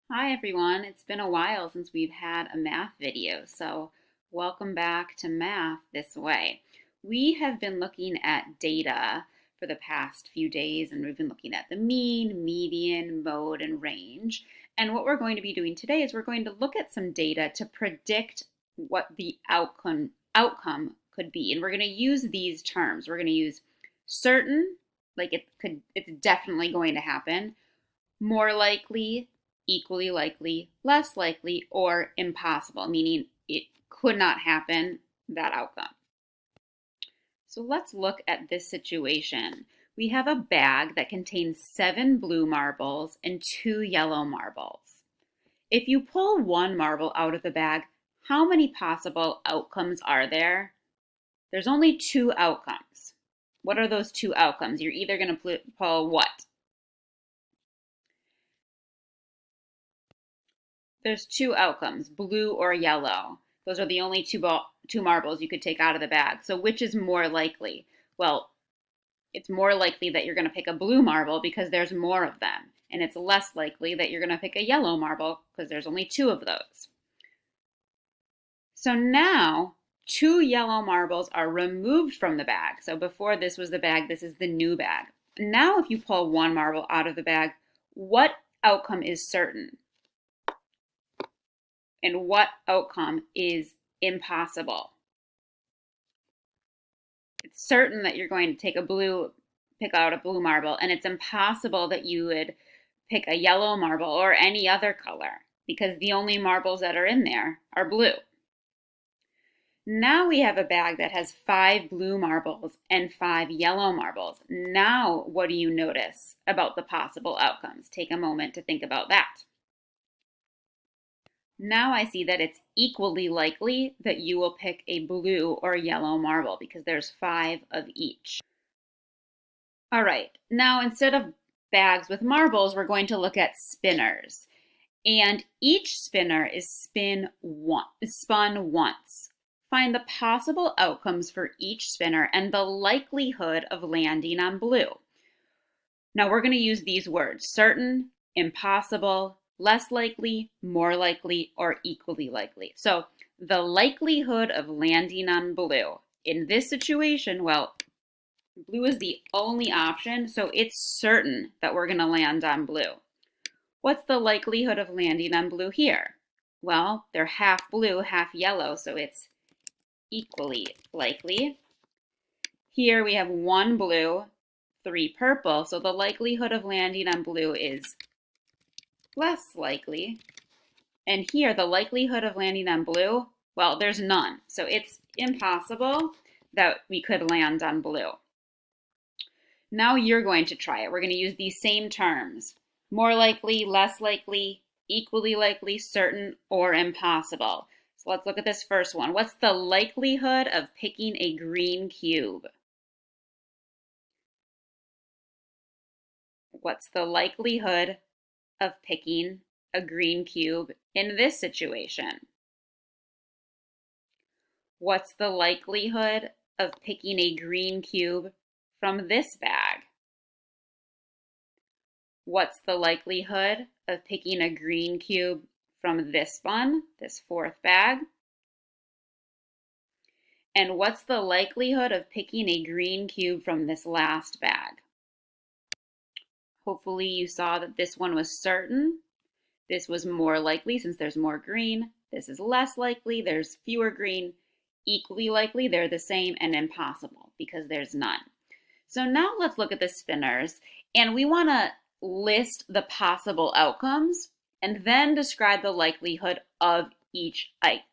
Hi everyone, it's been a while since we've had a math video, so welcome back to Math This Way. We have been looking at data for the past few days, and we've been looking at the mean, median, mode, and range. And what we're going to be doing today is we're going to look at some data to predict what the outcome could be. And we're going to use these terms. We're going to use certain, like it's definitely going to happen, more likely, equally likely, less likely, or impossible, meaning it could not happen, that outcome. So let's look at this situation. We have a bag that contains 7 blue marbles and 2 yellow marbles. If you pull one marble out of the bag, how many possible outcomes are there? There's only 2 outcomes. What are those 2 outcomes? You're either going to pull what? There's 2 outcomes, blue or yellow. Those are the only two marbles you could take out of the bag. So which is more likely? Well, it's more likely that you're going to pick a blue marble because there's more of them. And it's less likely that you're going to pick a yellow marble because there's only 2 of those. So now 2 yellow marbles are removed from the bag. So before this was the bag, this is the new bag. Now if you pull one marble out of the bag, what outcome is certain? And what outcome is impossible? It's certain that you're going to pick out a blue marble, and it's impossible that you would pick a yellow marble or any other color because the only marbles that are in there are blue. Now we have a bag that has 5 blue marbles and 5 yellow marbles. Now, what do you notice about the possible outcomes? Take a moment to think about that. Now I see that it's equally likely that you will pick a blue or yellow marble because there's 5 of each. All right, now instead of bags with marbles, we're going to look at spinners. And each spinner is spun once. Find the possible outcomes for each spinner and the likelihood of landing on blue. Now we're going to use these words: certain, impossible, less likely, more likely, or equally likely. So the likelihood of landing on blue. In this situation, well, blue is the only option, so it's certain that we're going to land on blue. What's the likelihood of landing on blue here? Well, they're half blue, half yellow, so it's equally likely. Here we have 1 blue, 3 purple, so the likelihood of landing on blue is less likely. And here, the likelihood of landing on blue, well, there's none. So it's impossible that we could land on blue. Now you're going to try it. We're going to use these same terms: more likely, less likely, equally likely, certain, or impossible. So let's look at this first one. What's the likelihood of picking a green cube? What's the likelihood of picking a green cube in this situation? What's the likelihood of picking a green cube from this bag? What's the likelihood of picking a green cube from this one, this 4th bag? And what's the likelihood of picking a green cube from this last bag? Hopefully you saw that this one was certain. This was more likely since there's more green. This is less likely, there's fewer green. Equally likely, they're the same, and impossible because there's none. So now let's look at the spinners, and we want to list the possible outcomes and then describe the likelihood of each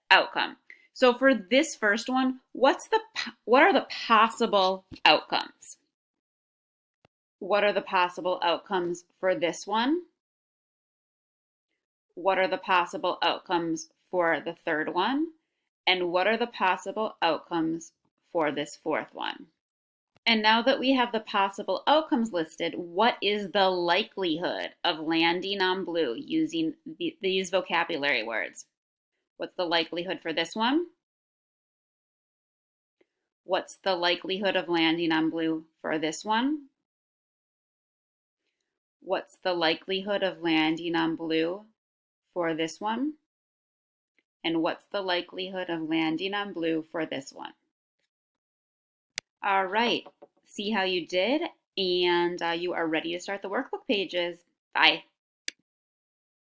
outcome. So for this first one, what are the possible outcomes? What are the possible outcomes for this one? What are the possible outcomes for the third one? And what are the possible outcomes for this 4th one? And now that we have the possible outcomes listed, what is the likelihood of landing on blue using these vocabulary words? What's the likelihood for this one? What's the likelihood of landing on blue for this one? What's the likelihood of landing on blue for this one? And what's the likelihood of landing on blue for this one? All right, see how you did? And you are ready to start the workbook pages. Bye.